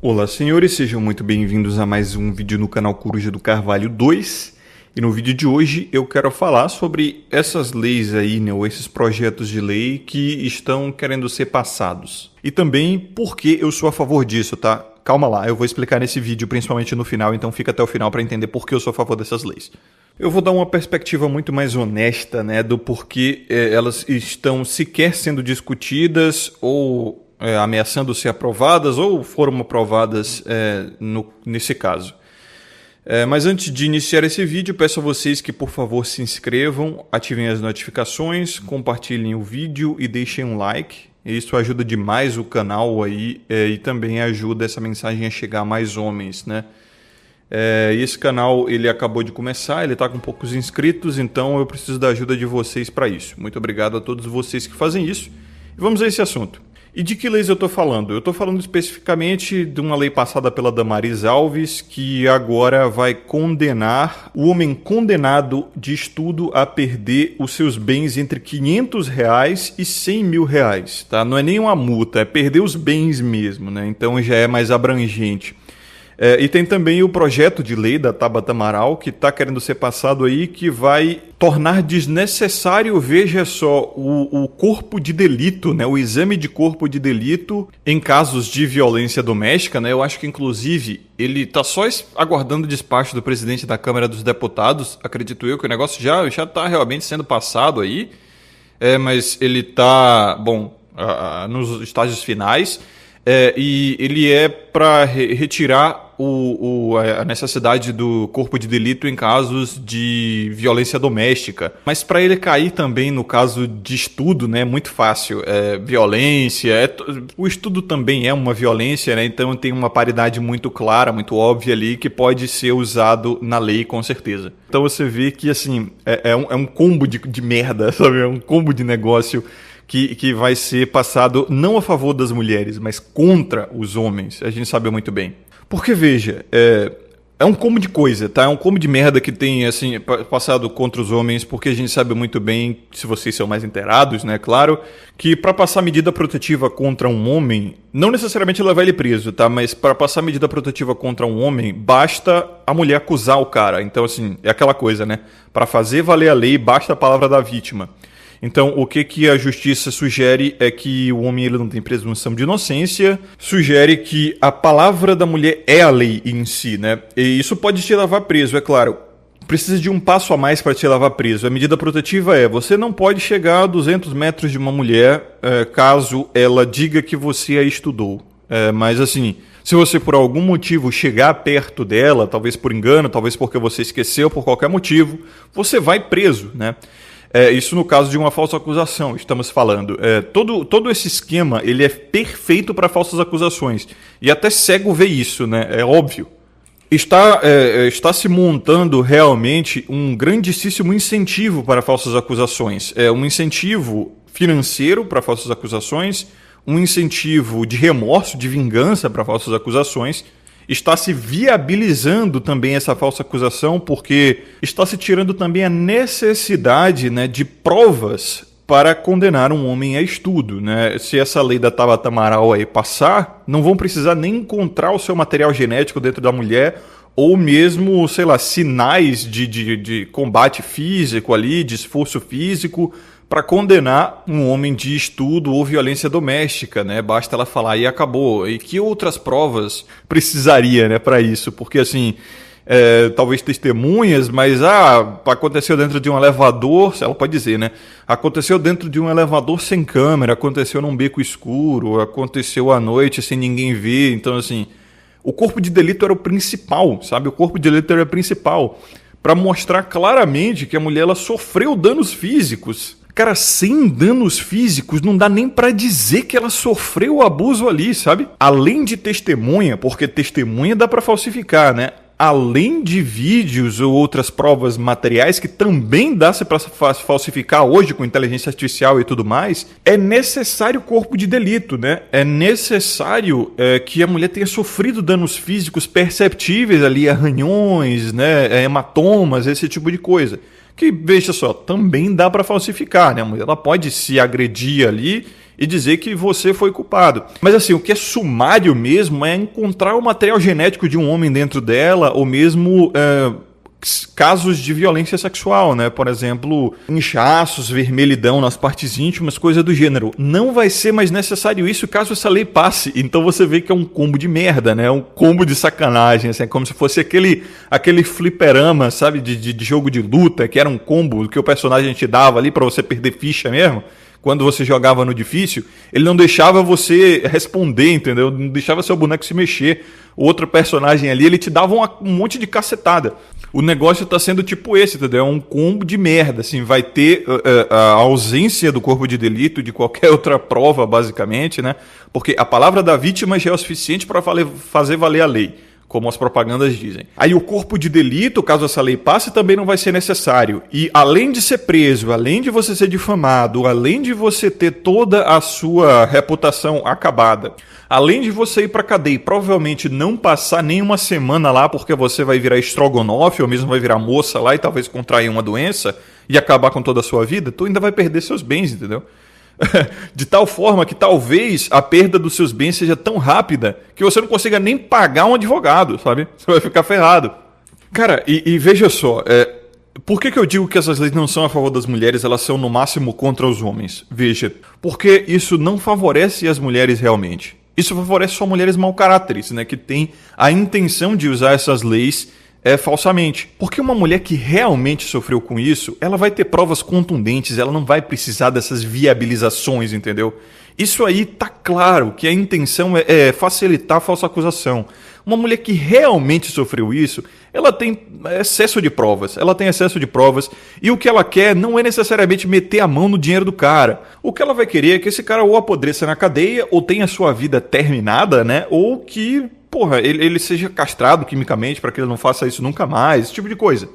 Olá, senhores, sejam muito bem-vindos a mais um vídeo no canal Coruja do Carvalho 2. E no vídeo de hoje eu quero falar sobre essas leis aí, né, ou esses projetos de lei que estão querendo ser passados. E também por que eu sou a favor disso, tá? Calma lá, eu vou explicar nesse vídeo, principalmente no final, então fica até o final para entender por que eu sou a favor dessas leis. Eu vou dar uma perspectiva muito mais honesta, né, do porquê elas estão sequer sendo discutidas ou ameaçando ser aprovadas ou foram aprovadas nesse caso. Mas antes de iniciar esse vídeo, peço a vocês que, por favor, se inscrevam, ativem as notificações, compartilhem o vídeo e deixem um like. Isso ajuda demais o canal aí e também ajuda essa mensagem a chegar a mais homens, né? Esse canal ele acabou de começar, ele está com poucos inscritos, então eu preciso da ajuda de vocês para isso. Muito obrigado a todos vocês que fazem isso. E vamos a esse assunto. E de que leis eu estou falando? Eu estou falando especificamente de uma lei passada pela Damares Alves que agora vai condenar o homem condenado de estudo a perder os seus bens entre R$500 e R$100.000, tá? Não é nem uma multa, é perder os bens mesmo, né? Então já é mais abrangente. E tem também o projeto de lei da Tabata Amaral que está querendo ser passado aí, que vai tornar desnecessário, veja só, o corpo de delito, né? O exame de corpo de delito em casos de violência doméstica, né? Eu acho que, inclusive, ele está só aguardando o despacho do presidente da Câmara dos Deputados, acredito eu, que o negócio já está realmente sendo passado aí, mas ele está, nos estágios finais. E ele é para retirar a necessidade do corpo de delito em casos de violência doméstica. Mas para ele cair também no caso de estudo, né, é muito fácil. Violência, o estudo também é uma violência, né, então tem uma paridade muito clara, muito óbvia ali, que pode ser usado na lei com certeza. Então você vê que assim, é um combo de merda, sabe? É um combo de negócio que vai ser passado não a favor das mulheres, mas contra os homens. A gente sabe muito bem. Porque, veja, é um combo de coisa, tá? É um combo de merda que tem, assim, passado contra os homens, porque a gente sabe muito bem, se vocês são mais inteirados, né, claro, que para passar medida protetiva contra um homem, não necessariamente levar ele preso, tá? Mas para passar medida protetiva contra um homem, basta a mulher acusar o cara. Então, assim, é aquela coisa, né? Para fazer valer a lei, basta a palavra da vítima. Então, o que a justiça sugere é que o homem ele não tem presunção de inocência, sugere que a palavra da mulher é a lei em si, né? E isso pode te levar preso, é claro. Precisa de um passo a mais para te levar preso. A medida protetiva você não pode chegar a 200 metros de uma mulher caso ela diga que você a estudou. Mas assim, se você por algum motivo chegar perto dela, talvez por engano, talvez porque você esqueceu, por qualquer motivo, você vai preso, né? Isso no caso de uma falsa acusação, estamos falando. Todo esse esquema ele é perfeito para falsas acusações. E até cego vê isso, né? É óbvio. Está se montando realmente um grandíssimo incentivo para falsas acusações. Um incentivo financeiro para falsas acusações, um incentivo de remorso, de vingança para falsas acusações. Está se viabilizando também essa falsa acusação porque está se tirando também a necessidade, né, de provas para condenar um homem a estudo, né? Se essa lei da Tabata Amaral aí passar, não vão precisar nem encontrar o seu material genético dentro da mulher ou mesmo, sei lá, sinais de combate físico ali, de esforço físico, para condenar um homem de estudo ou violência doméstica, né? Basta ela falar e acabou. E que outras provas precisaria, né, para isso? Porque, assim, talvez testemunhas, mas aconteceu dentro de um elevador, ela pode dizer, né? Aconteceu dentro de um elevador sem câmera, aconteceu num beco escuro, aconteceu à noite sem ninguém ver. Então, assim, o corpo de delito era o principal, sabe? O corpo de delito era o principal para mostrar claramente que a mulher ela sofreu danos físicos. Cara, sem danos físicos, não dá nem pra dizer que ela sofreu o abuso ali, sabe? Além de testemunha, porque testemunha dá pra falsificar, né? Além de vídeos ou outras provas materiais que também dá para falsificar hoje com inteligência artificial e tudo mais, é necessário corpo de delito, né? É necessário que a mulher tenha sofrido danos físicos perceptíveis ali, arranhões, né? Hematomas, esse tipo de coisa. Que, veja só, também dá para falsificar, né? A mulher ela pode se agredir ali e dizer que você foi culpado. Mas assim, o que é sumário mesmo é encontrar o material genético de um homem dentro dela, ou mesmo casos de violência sexual, né? Por exemplo, inchaços, vermelhidão nas partes íntimas, coisa do gênero. Não vai ser mais necessário isso caso essa lei passe. Então você vê que é um combo de merda, né? Um combo de sacanagem, assim, como se fosse aquele fliperama, sabe? De jogo de luta, que era um combo que o personagem te dava ali pra você perder ficha mesmo. Quando você jogava no difícil, ele não deixava você responder, entendeu? Não deixava seu boneco se mexer. O outro personagem ali, ele te dava um monte de cacetada. O negócio tá sendo tipo esse, entendeu? É um combo de merda, assim. Vai ter a ausência do corpo de delito, de qualquer outra prova, basicamente, né? Porque a palavra da vítima já é o suficiente para fazer valer a lei, como as propagandas dizem. Aí o corpo de delito, caso essa lei passe, também não vai ser necessário. E além de ser preso, além de você ser difamado, além de você ter toda a sua reputação acabada, além de você ir pra cadeia e provavelmente não passar nenhuma semana lá porque você vai virar estrogonofe ou mesmo vai virar moça lá e talvez contrair uma doença e acabar com toda a sua vida, tu ainda vai perder seus bens, entendeu? De tal forma que talvez a perda dos seus bens seja tão rápida que você não consiga nem pagar um advogado, sabe? Você vai ficar ferrado. Cara, e veja só, por que eu digo que essas leis não são a favor das mulheres, elas são no máximo contra os homens? Veja, porque isso não favorece as mulheres realmente. Isso favorece só mulheres mau caráteres, né? Que têm a intenção de usar essas leis falsamente. Porque uma mulher que realmente sofreu com isso, ela vai ter provas contundentes, ela não vai precisar dessas viabilizações, entendeu? Isso aí tá claro que a intenção é facilitar a falsa acusação. Uma mulher que realmente sofreu isso, ela tem excesso de provas. E o que ela quer não é necessariamente meter a mão no dinheiro do cara. O que ela vai querer é que esse cara ou apodreça na cadeia, ou tenha a sua vida terminada, né? Ou que, ele seja castrado quimicamente para que ele não faça isso nunca mais, esse tipo de coisa.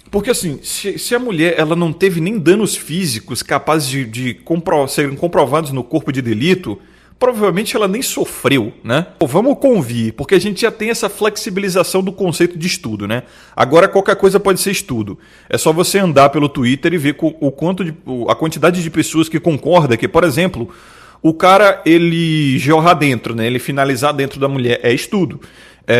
Porque assim, se a mulher ela não teve nem danos físicos capazes de serem comprovados no corpo de delito, provavelmente ela nem sofreu, né? Vamos convir, porque a gente já tem essa flexibilização do conceito de estudo, né? Agora qualquer coisa pode ser estudo. É só você andar pelo Twitter e ver a quantidade de pessoas que concordam que, por exemplo, o cara, ele jorrar dentro, né? Ele finalizar dentro da mulher é estudo.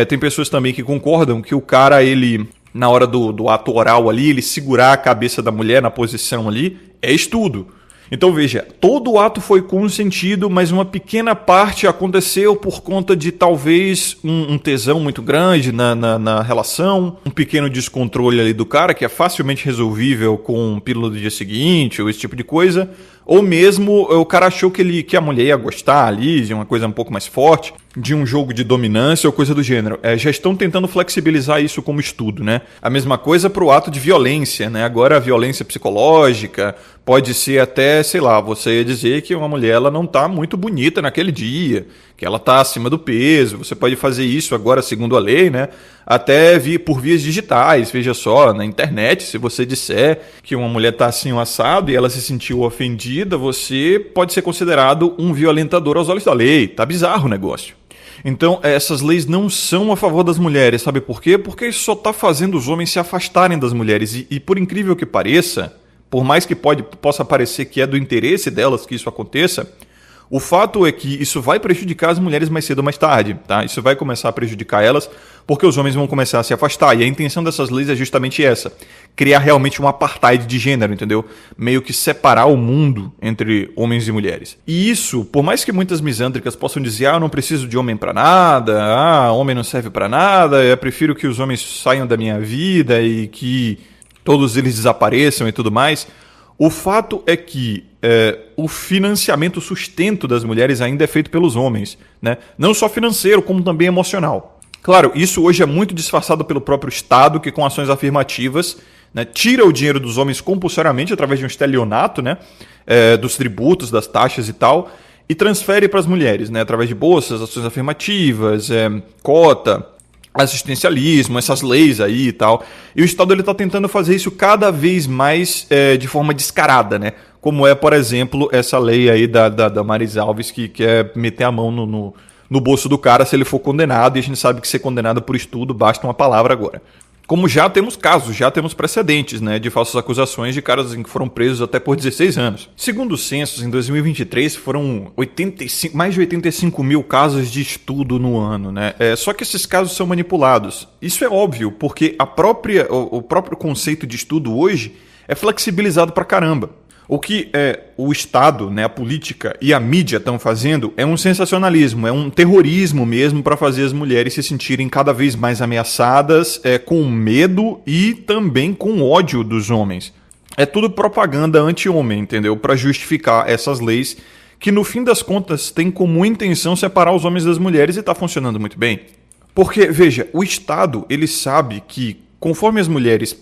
Tem pessoas também que concordam que o cara, ele, na hora do ato oral ali, ele segurar a cabeça da mulher na posição ali, é estudo. Então veja, todo o ato foi consentido, mas uma pequena parte aconteceu por conta de talvez um tesão muito grande na relação, um pequeno descontrole ali do cara, que é facilmente resolvível com pílula do dia seguinte, ou esse tipo de coisa, ou mesmo o cara achou que a mulher ia gostar ali, de uma coisa um pouco mais forte, de um jogo de dominância ou coisa do gênero. Já estão tentando flexibilizar isso como estudo, né? A mesma coisa para o ato de violência, né? Agora a violência psicológica pode ser até, sei lá, você dizer que uma mulher ela não está muito bonita naquele dia, que ela está acima do peso. Você pode fazer isso agora, segundo a lei, né? Até por vias digitais, veja só, na internet, se você disser que uma mulher está assim um assado e ela se sentiu ofendida, você pode ser considerado um violentador aos olhos da lei. Tá bizarro o negócio. Então, essas leis não são a favor das mulheres, sabe por quê? Porque isso só está fazendo os homens se afastarem das mulheres. E por incrível que pareça, por mais que possa parecer que é do interesse delas que isso aconteça, o fato é que isso vai prejudicar as mulheres mais cedo ou mais tarde, tá? Isso vai começar a prejudicar elas porque os homens vão começar a se afastar. E a intenção dessas leis é justamente essa. Criar realmente um apartheid de gênero, entendeu? Meio que separar o mundo entre homens e mulheres. E isso, por mais que muitas misândricas possam dizer eu não preciso de homem pra nada, homem não serve pra nada, eu prefiro que os homens saiam da minha vida e que todos eles desapareçam e tudo mais, o fato é que o financiamento, o sustento das mulheres ainda é feito pelos homens, né? Não só financeiro, como também emocional. Claro, isso hoje é muito disfarçado pelo próprio Estado, que com ações afirmativas, né, tira o dinheiro dos homens compulsoriamente através de um estelionato, né, dos tributos, das taxas e tal, e transfere para as mulheres, né, através de bolsas, ações afirmativas, cota, assistencialismo, essas leis aí e tal. E o Estado está tentando fazer isso cada vez mais de forma descarada, né? Como é, por exemplo, essa lei aí da Maris Alves, que quer meter a mão no bolso do cara se ele for condenado, e a gente sabe que ser condenado por estudo basta uma palavra agora. Como já temos casos, já temos precedentes, né, de falsas acusações de caras que foram presos até por 16 anos. Segundo os censos, em 2023 foram mais de 85 mil casos de estudo no ano, né? Só que esses casos são manipulados. Isso é óbvio, porque o próprio conceito de estudo hoje é flexibilizado pra caramba. O que o Estado, né, a política e a mídia estão fazendo é um sensacionalismo, é um terrorismo mesmo para fazer as mulheres se sentirem cada vez mais ameaçadas, com medo e também com ódio dos homens. É tudo propaganda anti-homem, entendeu? Para justificar essas leis que, no fim das contas, têm como intenção separar os homens das mulheres e está funcionando muito bem. Porque, veja, o Estado, ele sabe que conforme as mulheres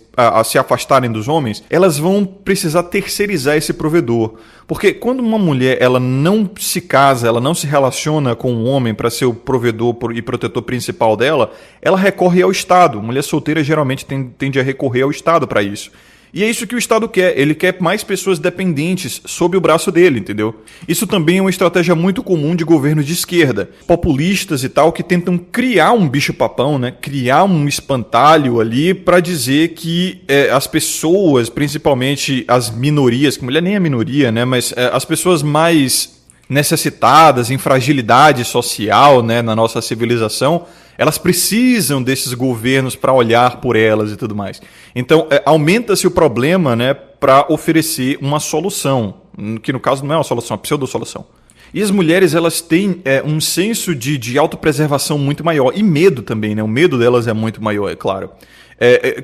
se afastarem dos homens, elas vão precisar terceirizar esse provedor. Porque quando uma mulher ela não se casa, ela não se relaciona com um homem para ser o provedor e protetor principal dela, ela recorre ao Estado. Mulher solteira geralmente tende a recorrer ao Estado para isso. E é isso que o Estado quer. Ele quer mais pessoas dependentes sob o braço dele, entendeu? Isso também é uma estratégia muito comum de governos de esquerda. Populistas e tal, que tentam criar um bicho-papão, né? Criar um espantalho ali para dizer que as pessoas, principalmente as minorias, que mulher nem é minoria, né? Mas as pessoas mais necessitadas, em fragilidade social, né? Na nossa civilização, elas precisam desses governos para olhar por elas e tudo mais. Então, aumenta-se o problema, né, para oferecer uma solução, que no caso não é uma solução, é uma pseudo-solução. E as mulheres, elas têm um senso de autopreservação muito maior, e medo também, né? O medo delas é muito maior, é claro.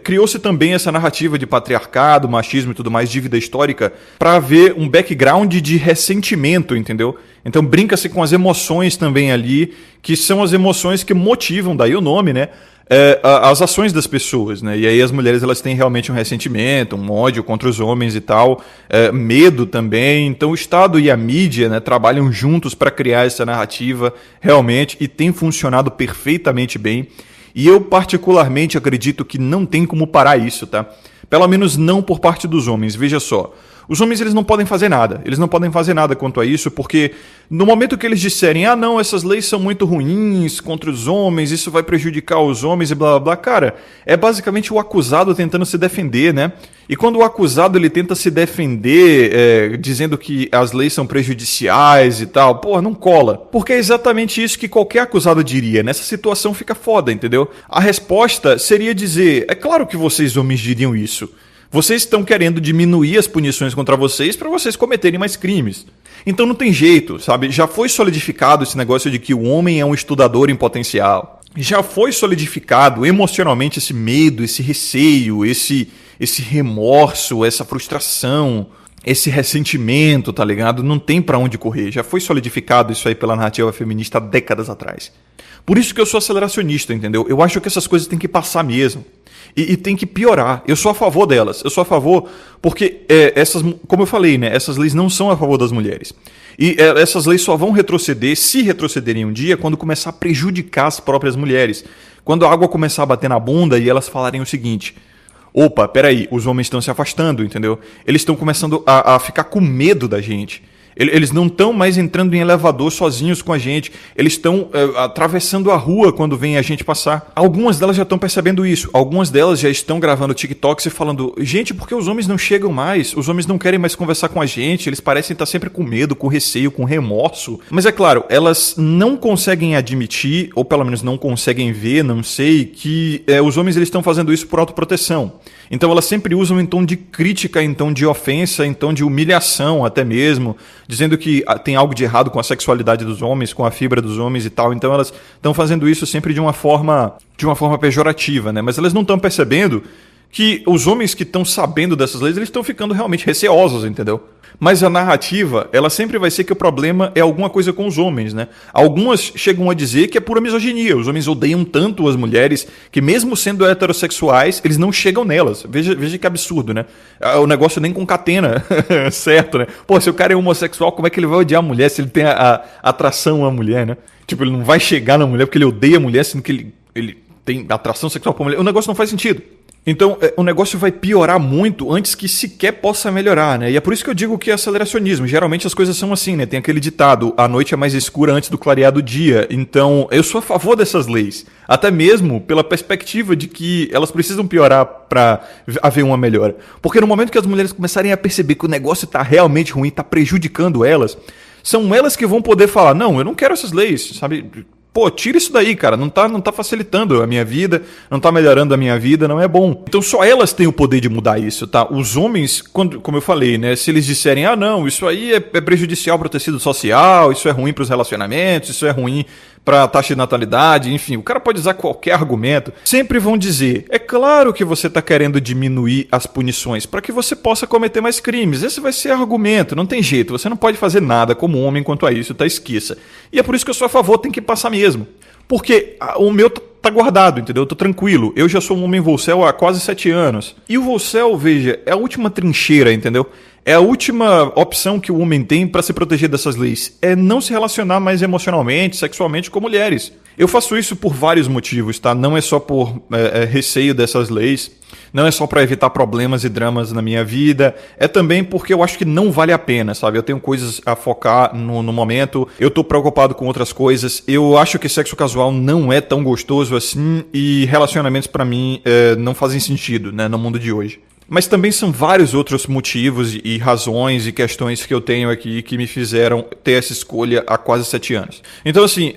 Criou-se também essa narrativa de patriarcado, machismo e tudo mais, dívida histórica, para haver um background de ressentimento, entendeu? Então brinca-se com as emoções também ali, que são as emoções que motivam, daí o nome, né? As ações das pessoas, né? E aí as mulheres elas têm realmente um ressentimento, um ódio contra os homens e tal, medo também. Então o Estado e a mídia, né, trabalham juntos para criar essa narrativa realmente e tem funcionado perfeitamente bem. E eu particularmente acredito que não tem como parar isso, tá? Pelo menos não por parte dos homens. Veja só, os homens eles não podem fazer nada. Eles não podem fazer nada quanto a isso, porque no momento que eles disserem não, essas leis são muito ruins contra os homens, isso vai prejudicar os homens e blá blá blá, cara, é basicamente o acusado tentando se defender, né? E quando o acusado ele tenta se defender dizendo que as leis são prejudiciais e tal, porra, não cola. Porque é exatamente isso que qualquer acusado diria. Nessa situação fica foda, entendeu? A resposta seria dizer, é claro que vocês homens diriam isso. Vocês estão querendo diminuir as punições contra vocês para vocês cometerem mais crimes. Então não tem jeito, sabe? Já foi solidificado esse negócio de que o homem é um estudador em potencial. Já foi solidificado emocionalmente esse medo, esse receio, esse remorso, essa frustração, esse ressentimento, tá ligado? Não tem pra onde correr. Já foi solidificado isso aí pela narrativa feminista há décadas atrás. Por isso que eu sou aceleracionista, entendeu? Eu acho que essas coisas têm que passar mesmo. E tem que piorar. Eu sou a favor delas. Eu sou a favor porque, como eu falei, né, essas leis não são a favor das mulheres. E essas leis só vão retroceder, se retrocederem um dia, quando começar a prejudicar as próprias mulheres. Quando a água começar a bater na bunda e elas falarem o seguinte: opa, peraí, os homens estão se afastando, entendeu? Eles estão começando a ficar com medo da gente. Eles não estão mais entrando em elevador sozinhos com a gente. Eles estão atravessando a rua quando vem a gente passar. Algumas delas já estão percebendo isso. Algumas delas já estão gravando TikToks e falando: gente, por que os homens não chegam mais? Os homens não querem mais conversar com a gente. Eles parecem estar sempre com medo, com receio, com remorso. Mas é claro, elas não conseguem admitir, ou pelo menos não conseguem ver, não sei, que os homens eles estão fazendo isso por autoproteção. Então elas sempre usam em tom de crítica, em tom de ofensa, em tom de humilhação até mesmo, dizendo que tem algo de errado com a sexualidade dos homens, com a fibra dos homens e tal. Então elas estão fazendo isso sempre de uma forma pejorativa, né? Mas elas não estão percebendo que os homens que estão sabendo dessas leis, eles estão ficando realmente receosos, entendeu? Mas a narrativa, ela sempre vai ser que o problema é alguma coisa com os homens, né? Algumas chegam a dizer que é pura misoginia. Os homens odeiam tanto as mulheres que mesmo sendo heterossexuais, eles não chegam nelas. Veja que absurdo, né? O negócio nem concatena, certo, né? Pô, se o cara é homossexual, como é que ele vai odiar a mulher se ele tem a atração à mulher, né? Tipo, ele não vai chegar na mulher porque ele odeia a mulher, sendo que ele tem atração sexual pra mulher. O negócio não faz sentido. Então, o negócio vai piorar muito antes que sequer possa melhorar, né? E é por isso que eu digo que é aceleracionismo. Geralmente as coisas são assim, né? Tem aquele ditado, a noite é mais escura antes do clarear do dia. Então, eu sou a favor dessas leis. Até mesmo pela perspectiva de que elas precisam piorar para haver uma melhora. Porque no momento que as mulheres começarem a perceber que o negócio tá realmente ruim, tá prejudicando elas, são elas que vão poder falar, não, eu não quero essas leis, sabe? Pô, tira isso daí, cara. Não tá facilitando a minha vida, não tá melhorando a minha vida, não é bom. Então só elas têm o poder de mudar isso, tá? Os homens, como eu falei, né? Se eles disserem, ah, não, isso aí é prejudicial para o tecido social, isso é ruim para os relacionamentos, isso é ruim para a taxa de natalidade, enfim, o cara pode usar qualquer argumento. Sempre vão dizer, é claro que você está querendo diminuir as punições para que você possa cometer mais crimes. Esse vai ser argumento, não tem jeito. Você não pode fazer nada como homem quanto a isso, tá? Esqueça. E é por isso que eu sou a favor, tem que passar mesmo. Porque o meu tá guardado, entendeu? Eu tô tranquilo. Eu já sou um homem Volcel há quase 7 anos. E o Volcel, veja, é a última trincheira, entendeu? É a última opção que o homem tem para se proteger dessas leis. É não se relacionar mais emocionalmente, sexualmente com mulheres. Eu faço isso por vários motivos, tá? Não é só por receio dessas leis. Não é só para evitar problemas e dramas na minha vida. É também porque eu acho que não vale a pena, sabe? Eu tenho coisas a focar no momento. Eu tô preocupado com outras coisas. Eu acho que sexo casual não é tão gostoso assim. E relacionamentos para mim não fazem sentido, né? No mundo de hoje. Mas também são vários outros motivos e razões e questões que eu tenho aqui que me fizeram ter essa escolha há quase 7 anos. Então, assim,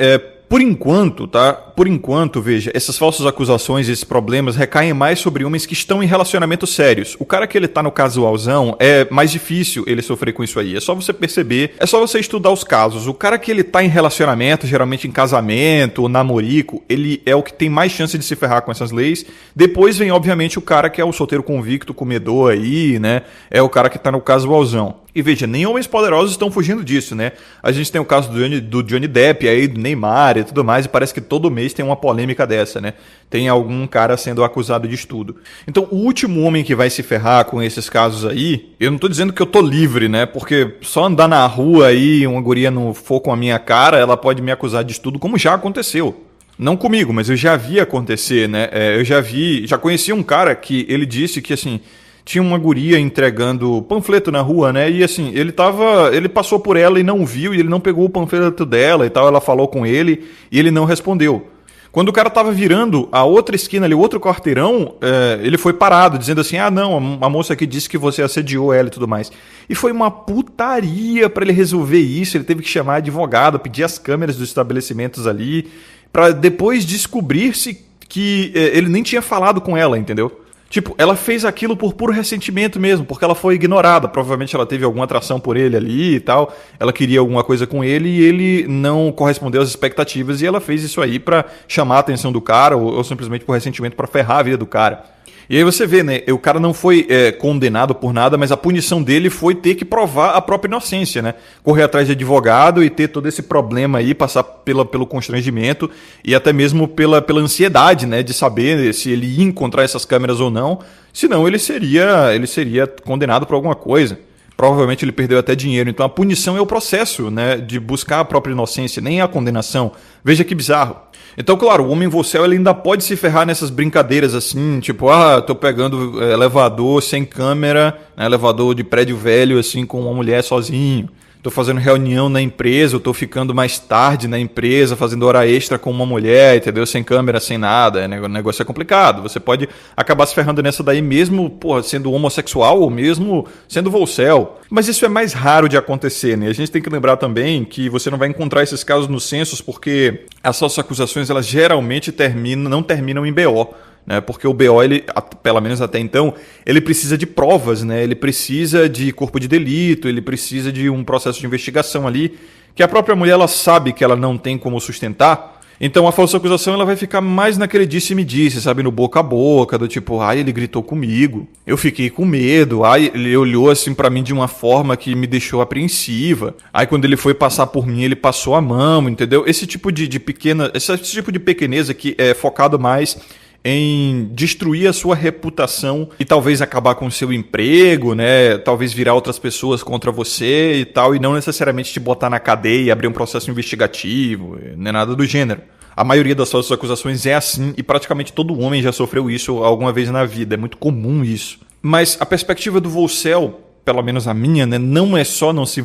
por enquanto, tá? Por enquanto, veja, essas falsas acusações e esses problemas recaem mais sobre homens que estão em relacionamentos sérios. O cara que ele tá no casualzão, é mais difícil ele sofrer com isso aí. É só você perceber, é só você estudar os casos. O cara que ele tá em relacionamento, geralmente em casamento ou namorico, ele é o que tem mais chance de se ferrar com essas leis. Depois vem, obviamente, o cara que é o solteiro convicto, comedor aí, né? É o cara que tá no casualzão. E veja, nem homens poderosos estão fugindo disso, né? A gente tem o caso do Johnny Depp aí, do Neymar e tudo mais, e parece que todo mês tem uma polêmica dessa, né? Tem algum cara sendo acusado de estudo. Então, o último homem que vai se ferrar com esses casos aí, eu não tô dizendo que eu tô livre, né? Porque só andar na rua aí, uma guria não for com a minha cara, ela pode me acusar de estudo, como já aconteceu. Não comigo, mas eu já vi acontecer, né? Já conheci um cara que ele disse que, assim, tinha uma guria entregando panfleto na rua, né? E assim, ele passou por ela e não viu, e ele não pegou o panfleto dela e tal, ela falou com ele e ele não respondeu. Quando o cara tava virando a outra esquina ali, o outro quarteirão, ele foi parado, dizendo assim, ah não, a moça aqui disse que você assediou ela e tudo mais. E foi uma putaria pra ele resolver isso, ele teve que chamar advogado, pedir as câmeras dos estabelecimentos ali, pra depois descobrir-se que ele nem tinha falado com ela, entendeu? Tipo, ela fez aquilo por puro ressentimento mesmo, porque ela foi ignorada. Provavelmente ela teve alguma atração por ele ali e tal. Ela queria alguma coisa com ele e ele não correspondeu às expectativas. E ela fez isso aí pra chamar a atenção do cara ou simplesmente por ressentimento pra ferrar a vida do cara. E aí você vê, né? O cara não foi condenado por nada, mas a punição dele foi ter que provar a própria inocência, né? Correr atrás de advogado e ter todo esse problema aí, passar pelo constrangimento e até mesmo pela ansiedade, né? De saber se ele ia encontrar essas câmeras ou não. Senão ele seria condenado por alguma coisa. Provavelmente ele perdeu até dinheiro. Então a punição é o processo, né, de buscar a própria inocência, nem a condenação. Veja que bizarro. Então, claro, o homem Volcel ele ainda pode se ferrar nessas brincadeiras assim, tipo, tô pegando elevador sem câmera, né, elevador de prédio velho assim com uma mulher sozinho. Tô fazendo reunião na empresa, eu tô ficando mais tarde na empresa, fazendo hora extra com uma mulher, entendeu? Sem câmera, sem nada. O negócio é complicado. Você pode acabar se ferrando nessa daí mesmo, porra, sendo homossexual ou mesmo sendo Volcel. Mas isso é mais raro de acontecer, né? A gente tem que lembrar também que você não vai encontrar esses casos nos censos porque as falsas acusações, elas geralmente não terminam em BO. Né, porque o BO, ele, pelo menos até então, ele precisa de provas, né, ele precisa de corpo de delito, ele precisa de um processo de investigação ali, que a própria mulher ela sabe que ela não tem como sustentar, então a falsa acusação ela vai ficar mais naquele disse-me-disse, sabe, no boca a boca, do tipo, ele gritou comigo, eu fiquei com medo, ele olhou assim pra mim de uma forma que me deixou apreensiva, aí quando ele foi passar por mim, ele passou a mão, entendeu? Esse tipo de esse tipo de pequeneza que é focado mais em destruir a sua reputação e talvez acabar com o seu emprego, né? Talvez virar outras pessoas contra você e tal, e não necessariamente te botar na cadeia e abrir um processo investigativo, nem nada do gênero. A maioria das falsas acusações é assim e praticamente todo homem já sofreu isso alguma vez na vida. É muito comum isso. Mas a perspectiva do Volcel, pelo menos a minha, né, não é só não se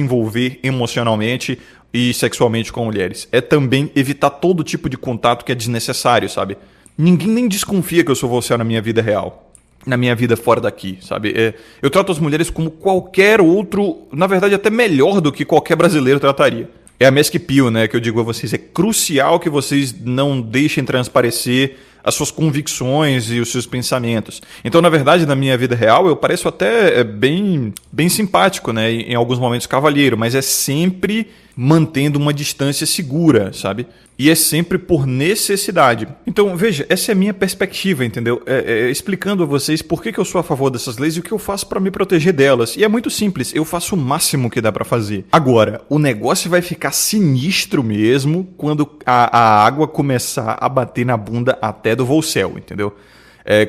envolver emocionalmente e sexualmente com mulheres. É também evitar todo tipo de contato que é desnecessário, sabe? Ninguém nem desconfia que eu sou Volcel na minha vida real. Na minha vida fora daqui, sabe? Eu trato as mulheres como qualquer outro, na verdade até melhor do que qualquer brasileiro trataria. É a mask appeal, né, que eu digo a vocês. É crucial que vocês não deixem transparecer as suas convicções e os seus pensamentos. Então, na verdade, na minha vida real, eu pareço até bem simpático, né, em alguns momentos cavalheiro, mas é sempre mantendo uma distância segura, sabe? E é sempre por necessidade. Então, veja, essa é a minha perspectiva, entendeu? Explicando a vocês por que eu sou a favor dessas leis e o que eu faço para me proteger delas. E é muito simples, eu faço o máximo que dá para fazer. Agora, o negócio vai ficar sinistro mesmo quando a água começar a bater na bunda até do Volcel, entendeu?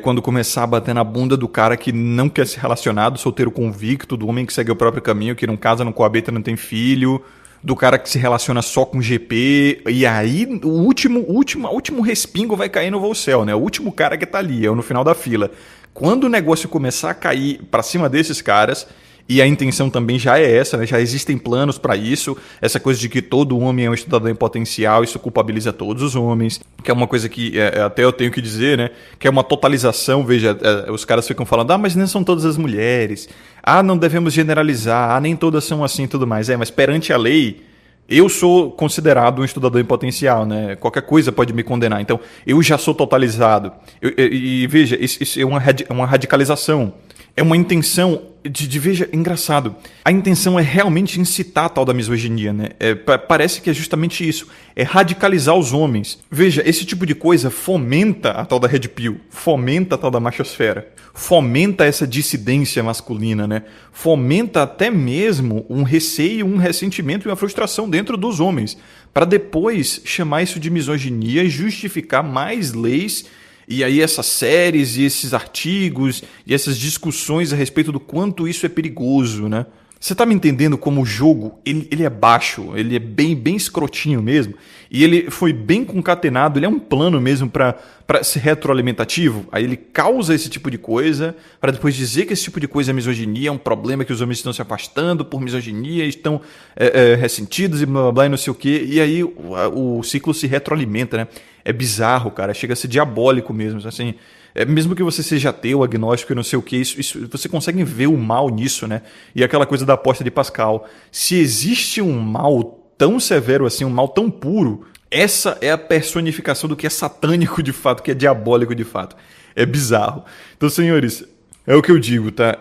Quando começar a bater na bunda do cara que não quer ser relacionado, solteiro convicto, do homem que segue o próprio caminho, que não casa, não coabita, não tem filho, do cara que se relaciona só com GP, e aí o último respingo vai cair no Volcel, né? O último cara que tá ali, é no final da fila. Quando o negócio começar a cair pra cima desses caras, e a intenção também já é essa, né? Já existem planos para isso, essa coisa de que todo homem é um estudador em potencial, isso culpabiliza todos os homens, que é uma coisa que até eu tenho que dizer, né? Que é uma totalização, veja, os caras ficam falando, mas não são todas as mulheres, não devemos generalizar, nem todas são assim e tudo mais. Mas perante a lei, eu sou considerado um estudador em potencial, né? Qualquer coisa pode me condenar, então eu já sou totalizado. E veja, isso é uma radicalização. É uma intenção veja, engraçado, a intenção é realmente incitar a tal da misoginia, né? Parece que é justamente isso, é radicalizar os homens. Veja, esse tipo de coisa fomenta a tal da Red Pill, fomenta a tal da machosfera, fomenta essa dissidência masculina, né? Fomenta até mesmo um receio, um ressentimento e uma frustração dentro dos homens, para depois chamar isso de misoginia e justificar mais leis. E aí essas séries e esses artigos e essas discussões a respeito do quanto isso é perigoso, né? Você tá me entendendo como o jogo, ele é baixo, ele é bem escrotinho mesmo, e ele foi bem concatenado, ele é um plano mesmo para ser retroalimentativo, aí ele causa esse tipo de coisa, para depois dizer que esse tipo de coisa é misoginia, é um problema que os homens estão se afastando por misoginia, estão ressentidos e blá blá blá e não sei o quê, e aí o ciclo se retroalimenta, né? É bizarro, cara, chega a ser diabólico mesmo, assim. Mesmo que você seja ateu, agnóstico e não sei o que, isso, você consegue ver o mal nisso, né? E aquela coisa da aposta de Pascal. Se existe um mal tão severo assim, um mal tão puro, essa é a personificação do que é satânico de fato, que é diabólico de fato. É bizarro. Então, senhores, é o que eu digo, tá?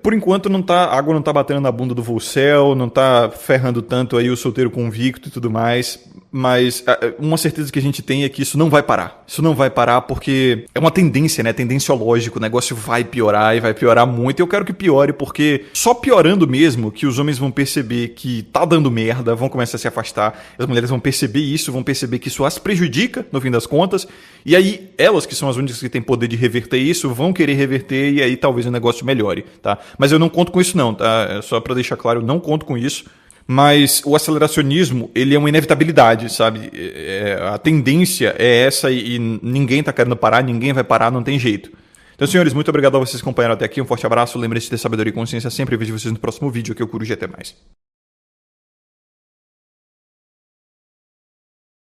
Por enquanto a água não tá batendo na bunda do Volcel, não tá ferrando tanto aí o solteiro convicto e tudo mais, mas uma certeza que a gente tem é que isso não vai parar. Isso não vai parar porque é uma tendência, né? Tendenciológico, o negócio vai piorar e vai piorar muito. E eu quero que piore porque só piorando mesmo que os homens vão perceber que tá dando merda, vão começar a se afastar, as mulheres vão perceber isso, vão perceber que isso as prejudica no fim das contas, e aí elas, que são as únicas que têm poder de reverter isso, vão querer reverter e aí talvez o negócio melhore, tá? Mas eu não conto com isso não, tá? Só pra deixar claro, eu não conto com isso. Mas o aceleracionismo, ele é uma inevitabilidade, sabe? A tendência é essa e ninguém tá querendo parar, ninguém vai parar, não tem jeito. Então, senhores, muito obrigado a vocês que acompanharam até aqui. Um forte abraço, lembre-se de ter sabedoria e consciência sempre. Vejo vocês no próximo vídeo, que eu curo GT+.